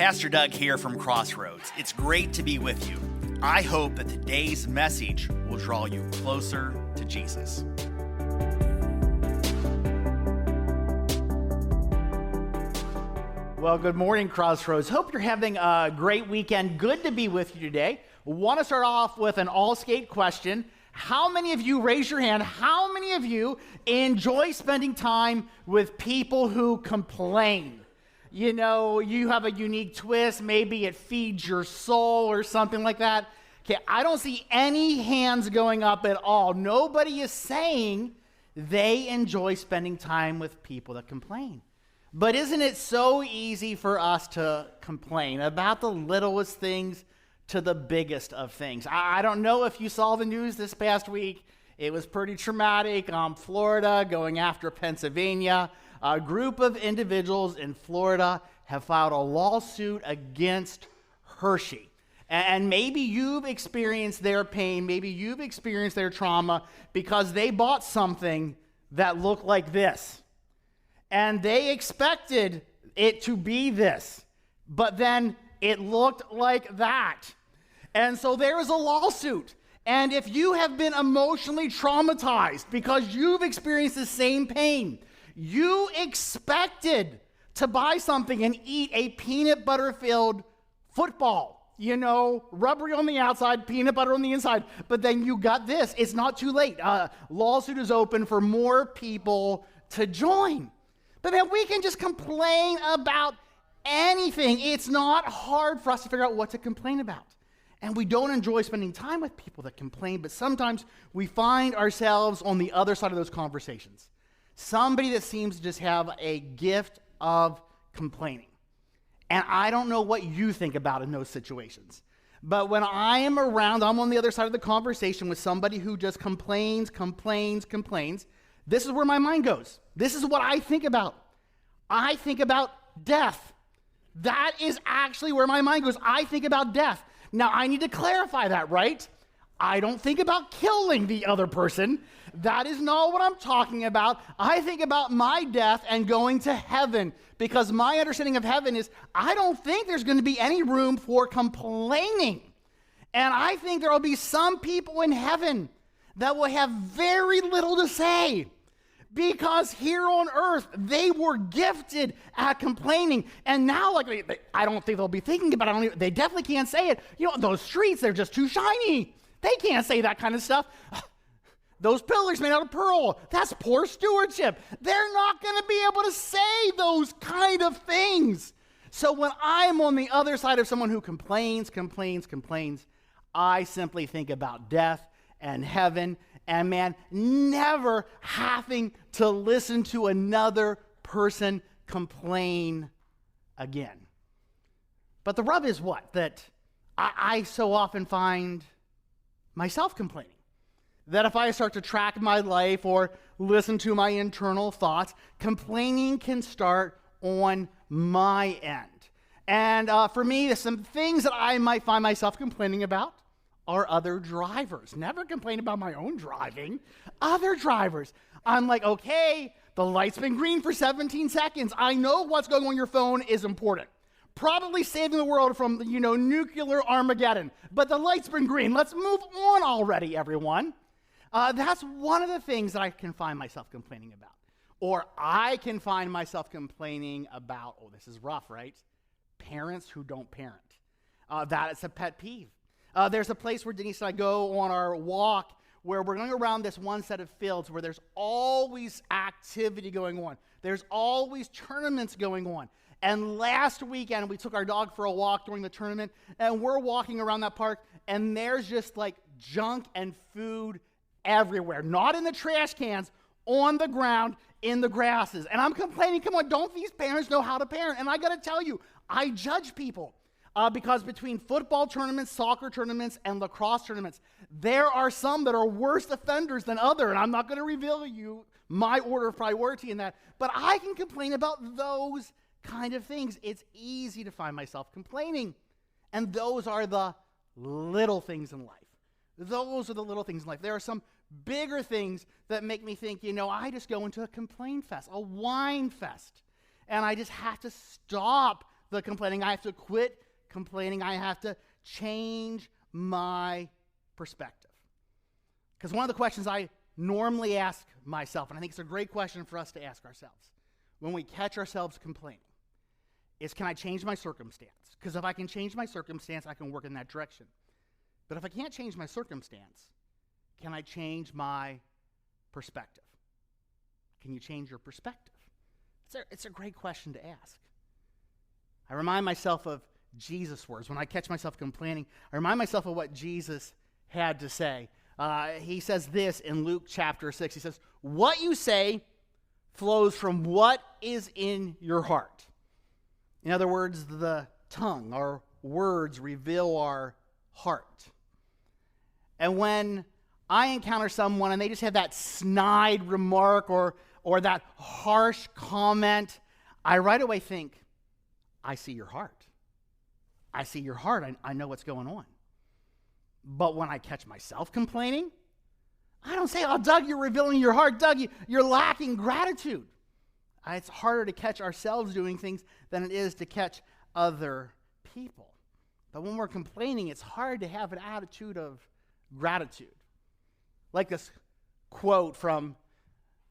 Pastor Doug here from Crossroads. It's great to be with you. I hope that today's message will draw you closer to Jesus. Well, good morning, Crossroads. Hope you're having a great weekend. Good to be with you today. Want to start off with an all-skate question. How many of you, raise your hand, how many of you enjoy spending time with people who complain? You know, you have a unique twist, maybe it feeds your soul or something like that. Okay, I don't see any hands going up at all. Nobody is saying they enjoy spending time with people that complain. But isn't it so easy for us to complain about the littlest things to the biggest of things? I don't know if you saw the news this past week. It was pretty traumatic. Florida going after Pennsylvania. A group of individuals in Florida have filed a lawsuit against Hershey. And maybe you've experienced their pain. Maybe you've experienced their trauma because they bought something that looked like this. And they expected it to be this. But then it looked like that. And so there is a lawsuit. And if you have been emotionally traumatized because you've experienced the same pain, you expected to buy something and eat a peanut butter-filled football. You know, rubbery on the outside, peanut butter on the inside. But then you got this. It's not too late. Lawsuit is open for more people to join. But man, we can just complain about anything. It's not hard for us to figure out what to complain about. And we don't enjoy spending time with people that complain, but sometimes we find ourselves on the other side of those conversations. Somebody that seems to just have a gift of complaining. And I don't know what you think about in those situations. But when I am around, I'm on the other side of the conversation with somebody who just complains. This is where my mind goes. This is what I think about. I think about death. That is actually where my mind goes. I think about death. Now, I need to clarify that, right? I don't think about killing the other person. That is not what I'm talking about. I think about my death and going to heaven because my understanding of heaven is I don't think there's going to be any room for complaining. And I think there will be some people in heaven that will have very little to say because here on earth, they were gifted at complaining. And now, I don't think they'll be thinking about it. They definitely can't say it. You know, those streets, they're just too shiny. They can't say that kind of stuff. Those pillars made out of pearl, that's poor stewardship. They're not going to be able to say those kind of things. So when I'm on the other side of someone who complains, I simply think about death and heaven and, man, never having to listen to another person complain again. But the rub is what? That I so often find myself complaining. That if I start to track my life or listen to my internal thoughts, complaining can start on my end. And for me, some things that I might find myself complaining about are other drivers. Never complain about my own driving. Other drivers. I'm like, okay, the light's been green for 17 seconds. I know what's going on your phone is important. Probably saving the world from, nuclear Armageddon. But the light's been green. Let's move on already, everyone. That's one of the things that I can find myself complaining about. Or I can find myself complaining about, this is rough, right? Parents who don't parent. That is a pet peeve. There's a place where Denise and I go on our walk where we're going around this one set of fields where there's always activity going on. There's always tournaments going on. And last weekend, we took our dog for a walk during the tournament, and we're walking around that park, and there's just like junk and food everywhere. Not in the trash cans, on the ground, in the grasses. And I'm complaining, come on, don't these parents know how to parent? And I got to tell you, I judge people. Because between football tournaments, soccer tournaments, and lacrosse tournaments, there are some that are worse offenders than others, and I'm not going to reveal to you my order of priority in that, but I can complain about those kind of things. It's easy to find myself complaining, and those are the little things in life. Those are the little things in life. There are some bigger things that make me think, I just go into a complaint fest, a whine fest, and I just have to stop the complaining. I have to quit complaining. I have to change my perspective. Because one of the questions I normally ask myself, and I think it's a great question for us to ask ourselves when we catch ourselves complaining, is can I change my circumstance? Because if I can change my circumstance, I can work in that direction. But if I can't change my circumstance, can I change my perspective? Can you change your perspective? It's a great question to ask. I remind myself of Jesus' words. When I catch myself complaining, I remind myself of what Jesus had to say. He says this in Luke chapter 6. He says, what you say flows from what is in your heart. In other words, the tongue, our words reveal our heart. And when I encounter someone and they just have that snide remark or that harsh comment, I right away think, I see your heart. I see your heart. I know what's going on. But when I catch myself complaining, I don't say, oh, Doug, you're revealing your heart. Doug, you're lacking gratitude. It's harder to catch ourselves doing things than it is to catch other people. But when we're complaining, it's hard to have an attitude of gratitude. Like this quote from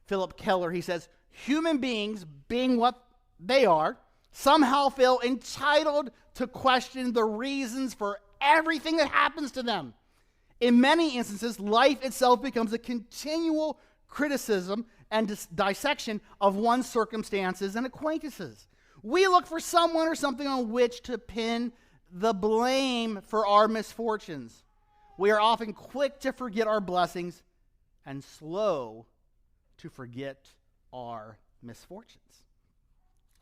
Philip Keller, he says, human beings, being what they are, somehow feel entitled to question the reasons for everything that happens to them. In many instances, life itself becomes a continual criticism and dissection of one's circumstances and acquaintances. We look for someone or something on which to pin the blame for our misfortunes. We are often quick to forget our blessings and slow to forget our misfortunes.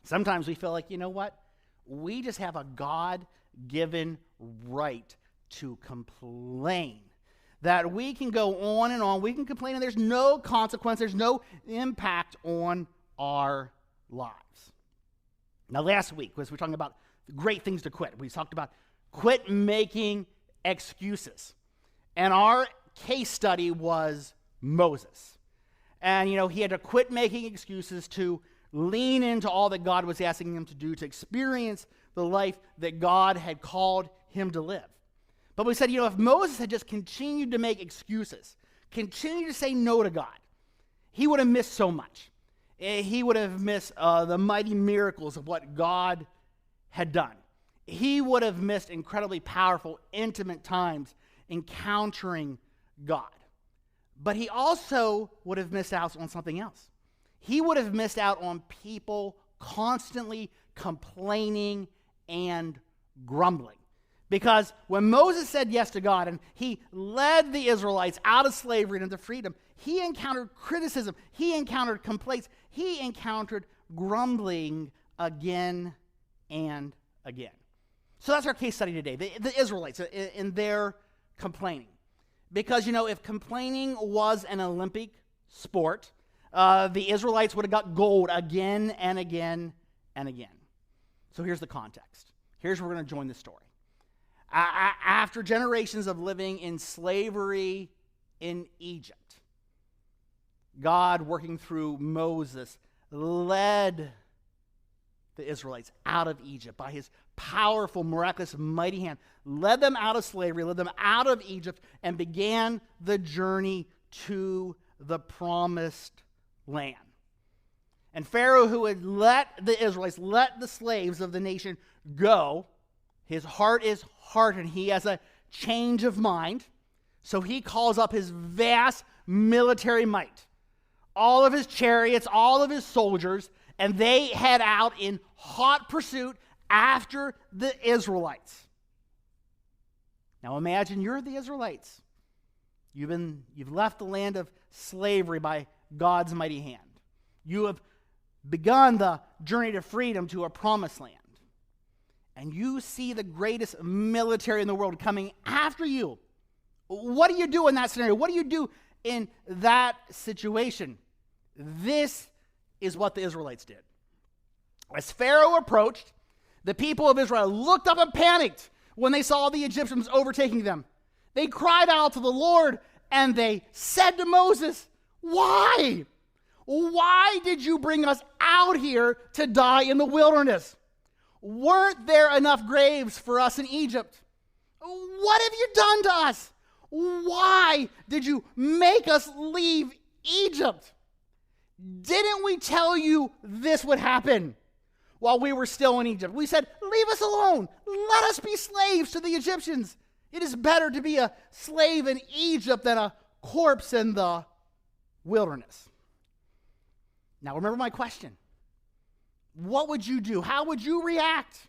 Sometimes we feel like, you know what? We just have a God-given right to complain. That we can go on and on, we can complain, and there's no consequence, there's no impact on our lives. Now, last week, as we were talking about great things to quit, we talked about quit making excuses. And our case study was Moses. And, he had to quit making excuses to lean into all that God was asking him to do, to experience the life that God had called him to live. But we said, if Moses had just continued to make excuses, continued to say no to God, he would have missed so much. He would have missed the mighty miracles of what God had done. He would have missed incredibly powerful, intimate times encountering God. But he also would have missed out on something else. He would have missed out on people constantly complaining and grumbling. Because when Moses said yes to God and he led the Israelites out of slavery and into freedom, he encountered criticism, he encountered complaints, he encountered grumbling again and again. So that's our case study today, the Israelites in their complaining. Because, if complaining was an Olympic sport, the Israelites would have got gold again and again and again. So here's the context. Here's where we're going to join the story. After generations of living in slavery in Egypt, God, working through Moses, led the Israelites out of Egypt by his powerful, miraculous, mighty hand, led them out of slavery, led them out of Egypt, and began the journey to the promised land. And Pharaoh, who had let the Israelites, let the slaves of the nation go, his heart is hardened. He has a change of mind. So he calls up his vast military might, all of his chariots, all of his soldiers, and they head out in hot pursuit after the Israelites. Now imagine you're the Israelites. You've left the land of slavery by God's mighty hand. You have begun the journey to freedom to a promised land. And you see the greatest military in the world coming after you. What do you do in that scenario? What do you do in that situation? This is what the Israelites did. As Pharaoh approached, the people of Israel looked up and panicked when they saw the Egyptians overtaking them. They cried out to the Lord and they said to Moses, "Why? Why did you bring us out here to die in the wilderness? Weren't there enough graves for us in Egypt? What have you done to us? Why did you make us leave Egypt? Didn't we tell you this would happen while we were still in Egypt? We said, leave us alone. Let us be slaves to the Egyptians. It is better to be a slave in Egypt than a corpse in the wilderness. Now remember my question. What would you do? How would you react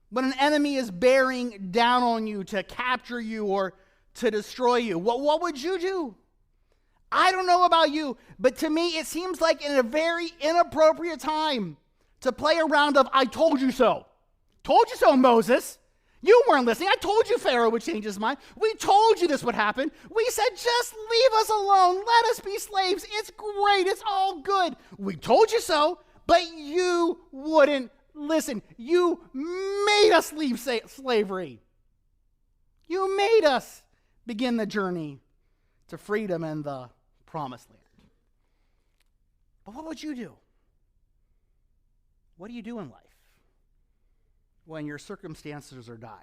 when an enemy is bearing down on you to capture you or to destroy you? What would you do? I don't know about you, but to me it seems like in a very inappropriate time to play a round of I told you so. Told you so, Moses. You weren't listening. I told you Pharaoh would change his mind. We told you this would happen. We said, just leave us alone. Let us be slaves. It's great. It's all good. We told you so, but you wouldn't listen. You made us leave slavery. You made us begin the journey to freedom and the promised land. But what would you do? What do you do in life when your circumstances are dire?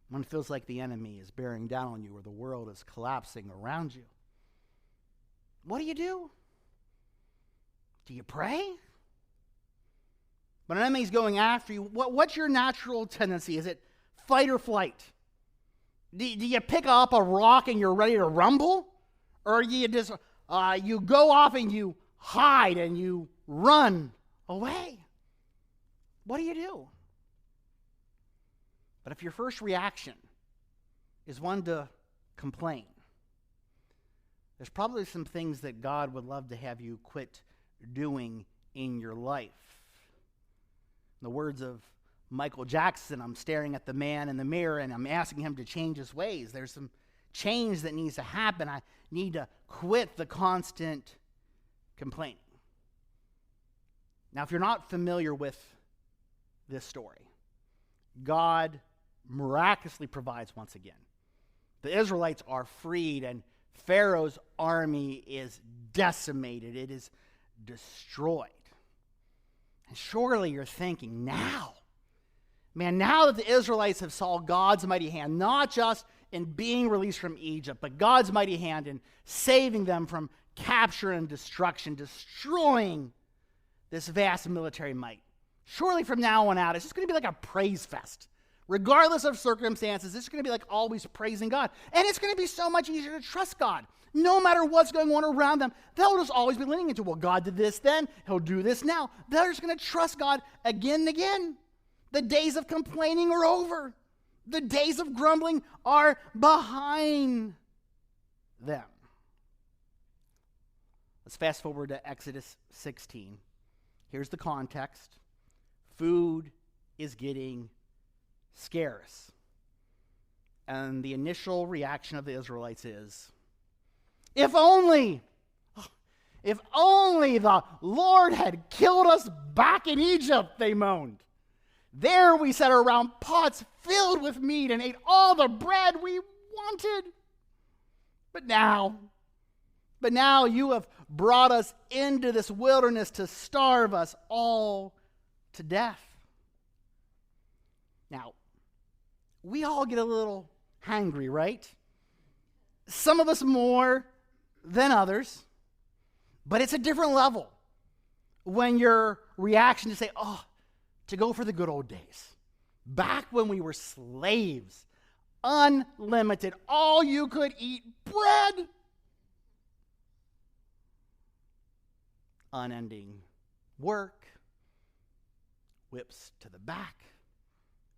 When it feels like the enemy is bearing down on you or the world is collapsing around you? What do you do? Do you pray? When an enemy's going after you, what's your natural tendency? Is it fight or flight? Do you pick up a rock and you're ready to rumble? Or do you just, you go off and you hide and you run away? What do you do? But if your first reaction is one to complain, there's probably some things that God would love to have you quit doing in your life. In the words of Michael Jackson, I'm staring at the man in the mirror and I'm asking him to change his ways. There's some change that needs to happen. I need to quit the constant complaining. Now, if you're not familiar with this story, God miraculously provides once again. The Israelites are freed and Pharaoh's army is decimated. It is destroyed. And surely you're thinking, now that the Israelites have saw God's mighty hand, not just in being released from Egypt, but God's mighty hand in saving them from capture and destruction, destroying this vast military might. Surely from now on out, it's just going to be like a praise fest. Regardless of circumstances, it's going to be like always praising God. And it's going to be so much easier to trust God. No matter what's going on around them, they'll just always be leaning into, well, God did this then, he'll do this now. They're just going to trust God again and again. The days of complaining are over. The days of grumbling are behind them. Let's fast forward to Exodus 16. Here's the context. Food is getting scarce. And the initial reaction of the Israelites is, if only the Lord had killed us back in Egypt, they moaned. There we sat around pots filled with meat and ate all the bread we wanted. But now you have brought us into this wilderness to starve us all to death. Now, we all get a little hangry, right? Some of us more than others, but it's a different level when your reaction to say, to go for the good old days. Back when we were slaves, unlimited, all you could eat bread. Unending work, whips to the back.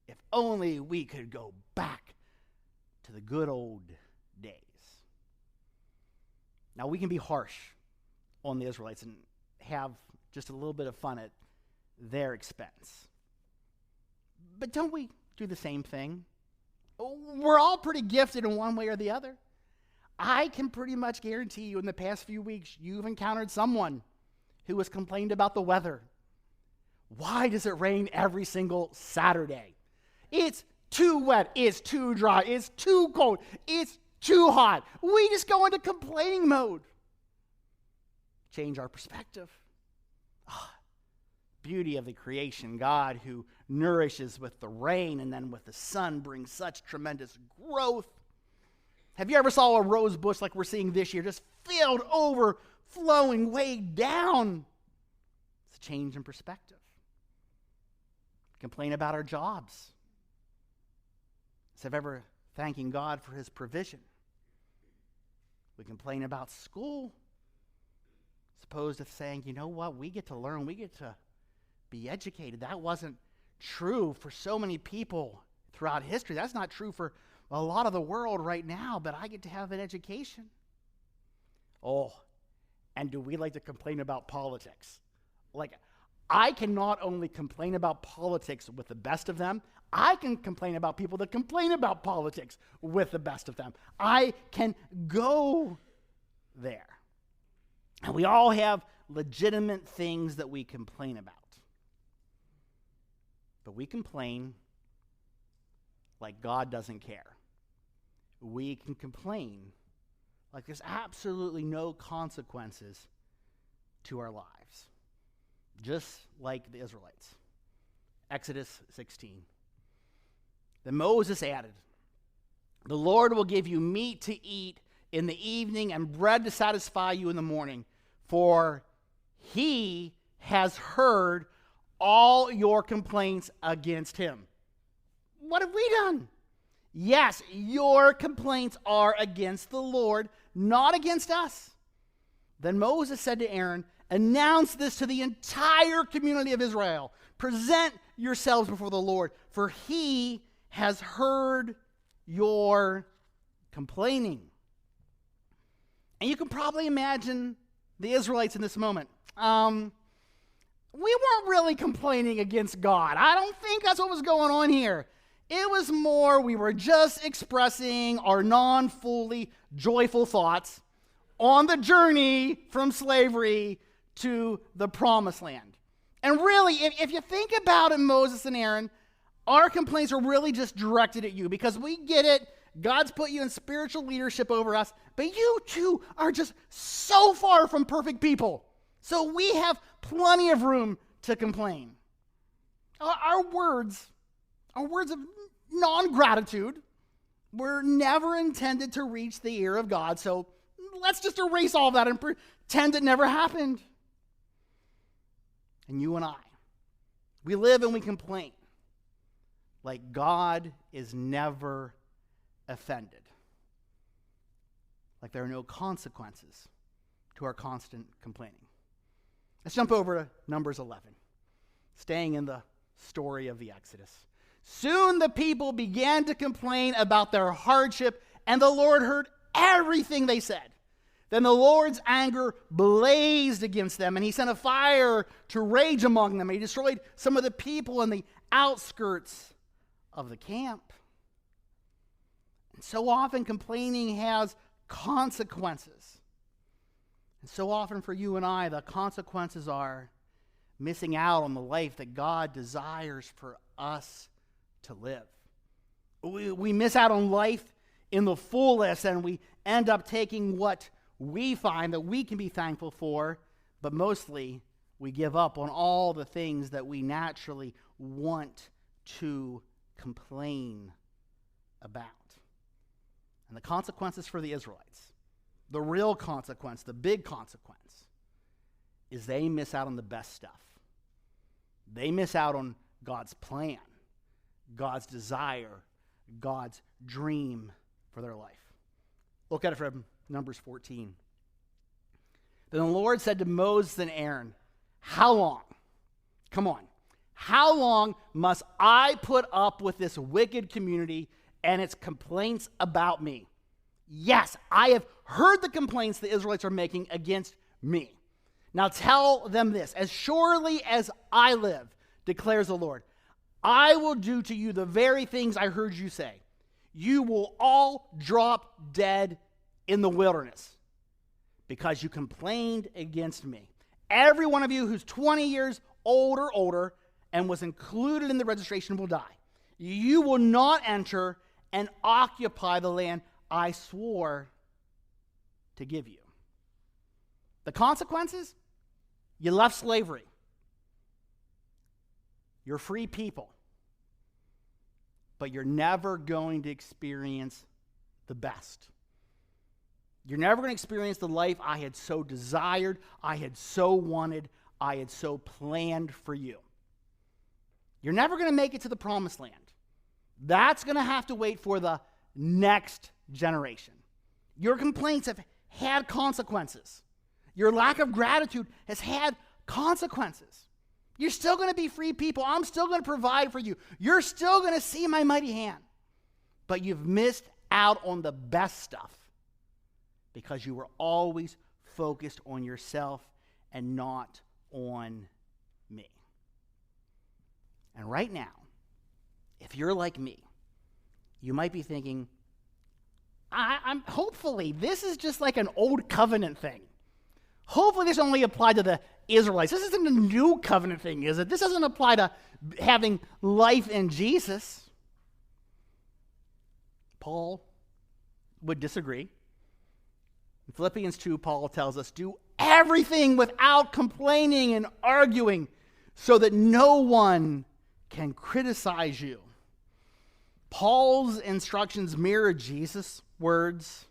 If only we could go back to the good old days. Now, we can be harsh on the Israelites and have just a little bit of fun at their expense. But don't we do the same thing? We're all pretty gifted in one way or the other. I can pretty much guarantee you in the past few weeks, you've encountered someone who has complained about the weather. Why does it rain every single Saturday? It's too wet, it's too dry, it's too cold, it's too hot. We just go into complaining mode. Change our perspective. beauty of the creation, God who nourishes with the rain and then with the sun brings such tremendous growth. Have you ever saw a rose bush like we're seeing this year, just filled, overflowing, way down? It's a change in perspective. We complain about our jobs instead of ever thanking God for his provision. We complain about school as opposed to saying, you know what, we get to learn, we get to be educated. That wasn't true for so many people throughout history. That's not true for a lot of the world right now, but I get to have an education. Oh, and do we like to complain about politics? Like, I can not only complain about politics with the best of them, I can complain about people that complain about politics with the best of them. I can go there. And we all have legitimate things that we complain about. But we complain like God doesn't care. We can complain like there's absolutely no consequences to our lives. Just like the Israelites. Exodus 16. Then Moses added, "The Lord will give you meat to eat in the evening and bread to satisfy you in the morning, for he has heard all your complaints against him." What have we done? Yes, your complaints are against the Lord, not against us. Then Moses said to Aaron, "Announce this to the entire community of Israel. Present yourselves before the Lord, for he has heard your complaining." And you can probably imagine the Israelites in this moment. We weren't really complaining against God. I don't think that's what was going on here. It was more, we were just expressing our non-fully joyful thoughts on the journey from slavery to the promised land. And really, if you think about it, Moses and Aaron, our complaints are really just directed at you because we get it. God's put you in spiritual leadership over us, but you too are just so far from perfect people. So we have plenty of room to complain. Our words of non-gratitude were never intended to reach the ear of God, so let's just erase all that and pretend it never happened. And you and I, we live and we complain like God is never offended. Like there are no consequences to our constant complaining. Let's jump over to Numbers 11, staying in the story of the Exodus. Soon the people began to complain about their hardship, and the Lord heard everything they said. Then the Lord's anger blazed against them, and he sent a fire to rage among them. He destroyed some of the people in the outskirts of the camp. And so often complaining has consequences. And so often for you and I, the consequences are missing out on the life that God desires for us to live. We miss out on life in the fullest, and we end up taking what we find that we can be thankful for, but mostly we give up on all the things that we naturally want to complain about. And the consequences for the Israelites, the real consequence, the big consequence, is they miss out on the best stuff. They miss out on God's plan, God's desire, God's dream for their life. Look at it from Numbers 14. Then the Lord said to Moses and Aaron, "How long? Come on. How long must I put up with this wicked community and its complaints about me? Yes, I have heard the complaints the Israelites are making against me. Now tell them this, as surely as I live, declares the Lord, I will do to you the very things I heard you say. You will all drop dead in the wilderness because you complained against me. Every one of you who's 20 years old or older and was included in the registration will die. You will not enter and occupy the land I swore to give you." The consequences? You left slavery. You're free people. But you're never going to experience the best. You're never going to experience the life I had so desired, I had so wanted, I had so planned for you. You're never going to make it to the promised land. That's going to have to wait for the next generation. Your complaints have had consequences. Your lack of gratitude has had consequences. You're still going to be free people. I'm still going to provide for you. You're still going to see my mighty hand. But you've missed out on the best stuff because you were always focused on yourself and not on me. And right now, if you're like me, you might be thinking, I'm hopefully this is just like an old covenant thing. Hopefully this only applied to the Israelites. This isn't a new covenant thing, is it? This doesn't apply to having life in Jesus. Paul would disagree. In Philippians 2, Paul tells us, do everything without complaining and arguing so that no one can criticize you. Paul's instructions mirror Jesus' words.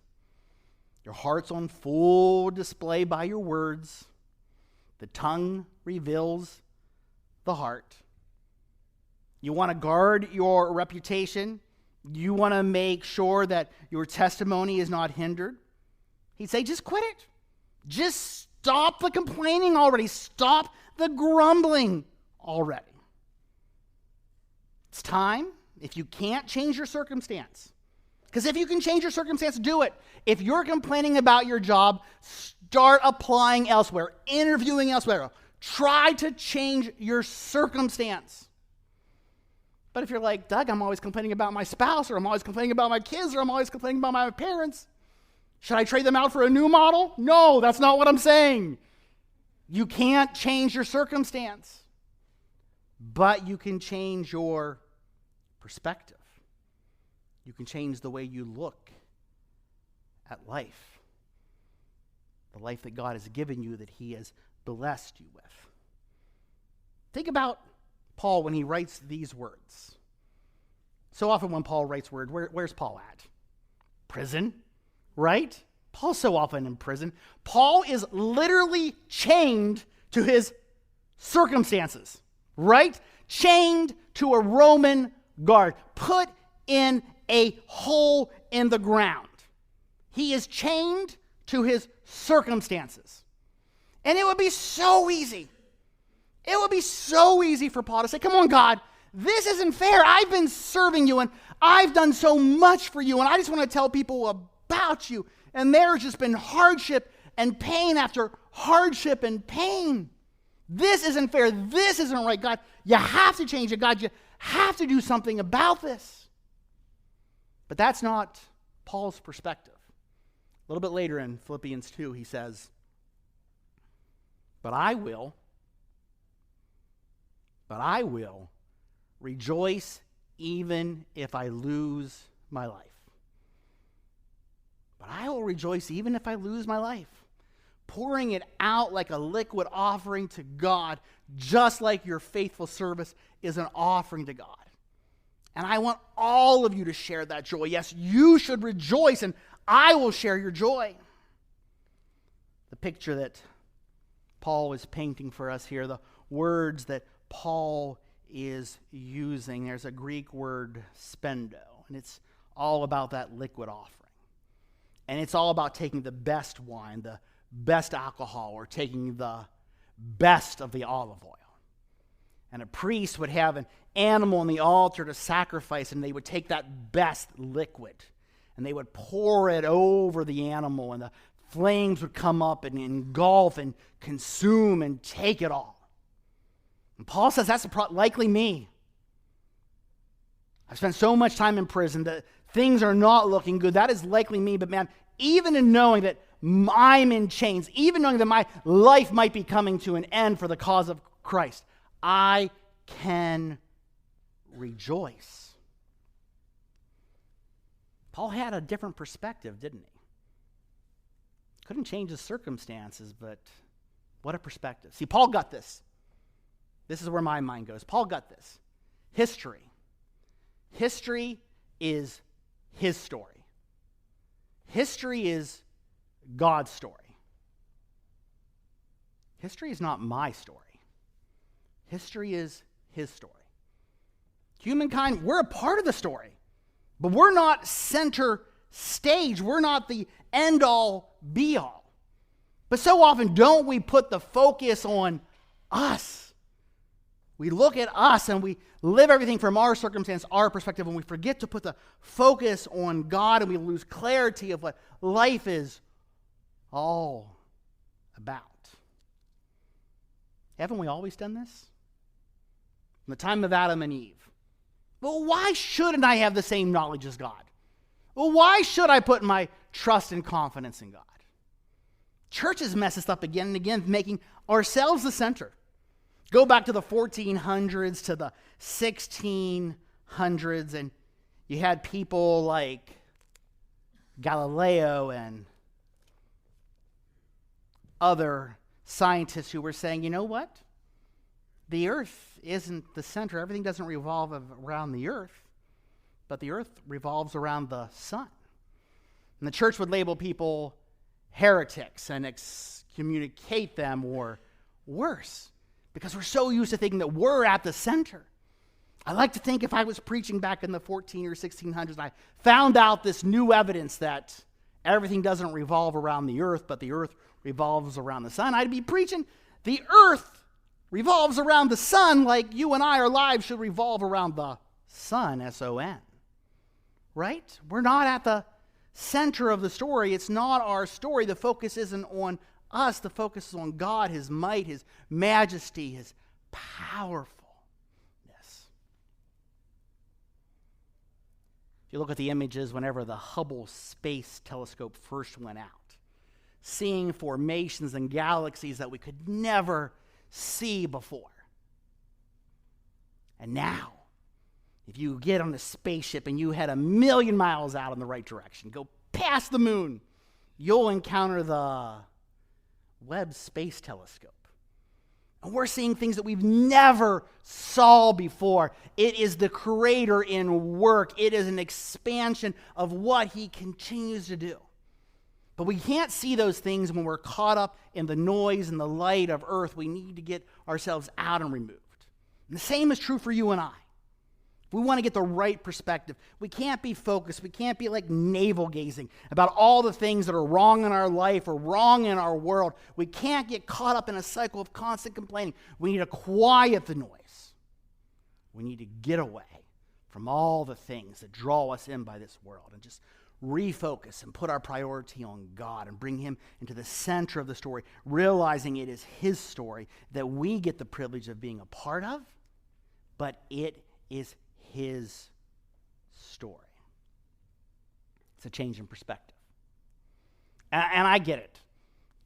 Your heart's on full display by your words. The tongue reveals the heart. You want to guard your reputation. You want to make sure that your testimony is not hindered. He'd say, just quit it. Just stop the complaining already. Stop the grumbling already. It's time. If you can't change your circumstance, because if you can change your circumstance, do it. If you're complaining about your job, start applying elsewhere, interviewing elsewhere. Try to change your circumstance. But if you're like, Doug, I'm always complaining about my spouse, or I'm always complaining about my kids, or I'm always complaining about my parents, should I trade them out for a new model? No, that's not what I'm saying. You can't change your circumstance, but you can change your perspective. You can change the way you look at life, the life that God has given you, that he has blessed you with. Think about Paul when he writes these words. So often when Paul writes words, where's Paul at? Prison, right? Paul's so often in prison. Paul is literally chained to his circumstances, right? Chained to a Roman guard, put in a hole in the ground. He is chained to his circumstances. And it would be so easy. It would be so easy for Paul to say, come on, God, this isn't fair. I've been serving you and I've done so much for you and I just want to tell people about you. And there's just been hardship and pain after hardship and pain. This isn't fair. This isn't right. God, you have to change it. God, you have to do something about this. But that's not Paul's perspective. A little bit later in Philippians 2, he says, But I will rejoice even if I lose my life. But I will rejoice even if I lose my life. Pouring it out like a liquid offering to God, just like your faithful service is an offering to God. And I want all of you to share that joy. Yes, you should rejoice, and I will share your joy. The picture that Paul is painting for us here, the words that Paul is using, there's a Greek word, spendo, and it's all about that liquid offering. And it's all about taking the best wine, the best alcohol, or taking the best of the olive oil. And a priest would have an animal on the altar to sacrifice, and they would take that best liquid, and they would pour it over the animal, and the flames would come up and engulf and consume and take it all. And Paul says that's likely me. I've spent so much time in prison that things are not looking good. That is likely me. But man, even in knowing that I'm in chains, even knowing that my life might be coming to an end for the cause of Christ, I can rejoice. Paul had a different perspective, didn't he? Couldn't change his circumstances, but what a perspective. See, Paul got this. This is where my mind goes. Paul got this. History. History is his story. History is God's story. History is not my story. History is his story. Humankind, we're a part of the story, but we're not center stage. We're not the end-all, be-all. But so often, don't we put the focus on us? We look at us and we live everything from our circumstance, our perspective, and we forget to put the focus on God, and we lose clarity of what life is all about. Haven't we always done this? From the time of Adam and Eve. Well, why shouldn't I have the same knowledge as God? Well, why should I put my trust and confidence in God? Churches mess us up again and again, making ourselves the center. Go back to the 1400s, to the 1600s, and you had people like Galileo and other scientists who were saying, you know what? The earth isn't the center. Everything doesn't revolve around the earth, but the earth revolves around the sun. And the church would label people heretics and excommunicate them, or worse, because we're so used to thinking that we're at the center. I like to think if I was preaching back in the 14 or 1600s and I found out this new evidence that everything doesn't revolve around the earth, but the earth revolves around the sun, I'd be preaching the earth revolves around the sun like you and I, our lives should revolve around the sun, S-O-N. Right? We're not at the center of the story. It's not our story. The focus isn't on us. The focus is on God, his might, his majesty, his powerfulness. If you look at the images whenever the Hubble Space Telescope first went out, seeing formations and galaxies that we could never see before. And now, if you get on a spaceship and you head 1,000,000 miles out in the right direction, go past the moon, you'll encounter the Webb Space Telescope. And we're seeing things that we've never saw before. It is the Creator in work. It is an expansion of what he continues to do. But we can't see those things when we're caught up in the noise and the light of earth. We need to get ourselves out and removed. And the same is true for you and I. If we want to get the right perspective, we can't be focused. We can't be like navel-gazing about all the things that are wrong in our life or wrong in our world. We can't get caught up in a cycle of constant complaining. We need to quiet the noise. We need to get away from all the things that draw us in by this world and just refocus and put our priority on God and bring him into the center of the story, realizing it is his story that we get the privilege of being a part of, but it is his story. It's a change in perspective. And I get it.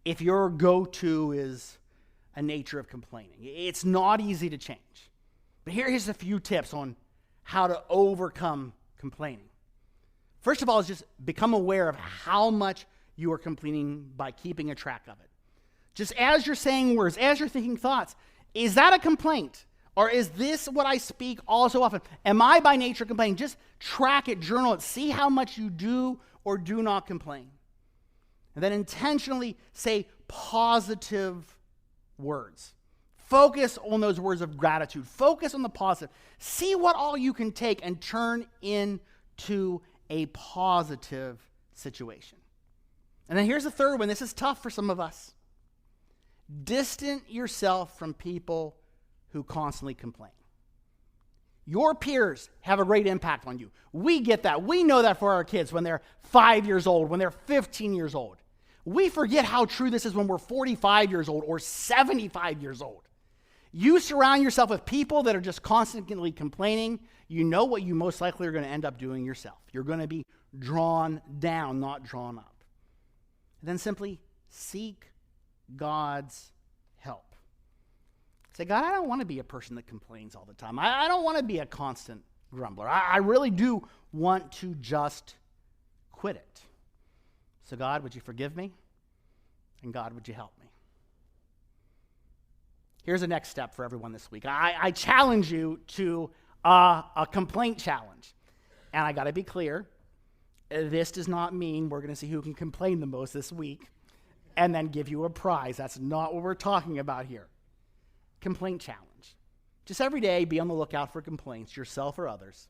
If your go-to is a nature of complaining, it's not easy to change. But here's a few tips on how to overcome complaining. First of all, is just become aware of how much you are complaining by keeping a track of it. Just as you're saying words, as you're thinking thoughts, is that a complaint? Or is this what I speak all so often? Am I by nature complaining? Just track it, journal it, see how much you do or do not complain. And then intentionally say positive words. Focus on those words of gratitude. Focus on the positive. See what all you can take and turn into a positive situation. And then here's the third one. This is tough for some of us. Distance yourself from people who constantly complain. Your peers have a great impact on you. We get that. We know that for our kids when they're 5 years old, when they're 15 years old. We forget how true this is when we're 45 years old or 75 years old. You surround yourself with people that are just constantly complaining, you know what you most likely are going to end up doing yourself. You're going to be drawn down, not drawn up. And then simply seek God's help. Say, God, I don't want to be a person that complains all the time. I don't want to be a constant grumbler. I really do want to just quit it. So God, would you forgive me? And God, would you help me? here's the next step for everyone this week. I challenge you to a complaint challenge. And I got to be clear, this does not mean we're going to see who can complain the most this week and then give you a prize. That's not what we're talking about here. Complaint challenge. Just every day, be on the lookout for complaints, yourself or others.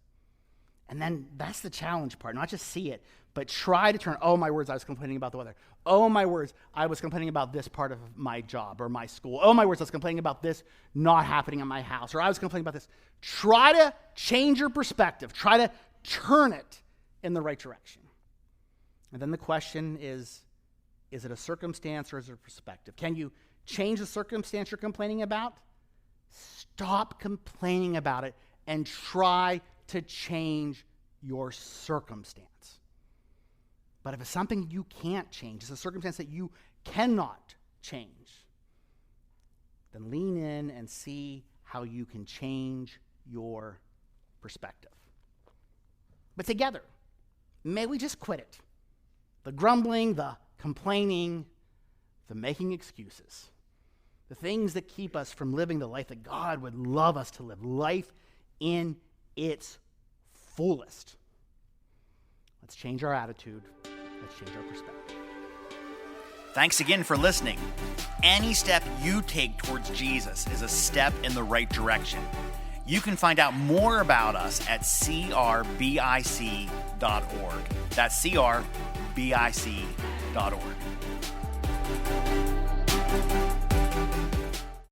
And then that's the challenge part. Not just see it, but try to turn, oh my words, I was complaining about the weather. Oh my words, I was complaining about this part of my job or my school. Oh my words, I was complaining about this not happening in my house. Or I was complaining about this. Try to change your perspective. Try to turn it in the right direction. And then the question is it a circumstance or is it a perspective? Can you change the circumstance you're complaining about? Stop complaining about it and try to change your circumstance. But if it's something you can't change, it's a circumstance that you cannot change, then lean in and see how you can change your perspective. But together, may we just quit it. The grumbling, the complaining, the making excuses. The things that keep us from living the life that God would love us to live. Life in its fullest. Let's change our attitude. Let's change our perspective. Thanks again for listening. Any step you take towards Jesus is a step in the right direction. You can find out more about us at crbic.org. That's crbic.org.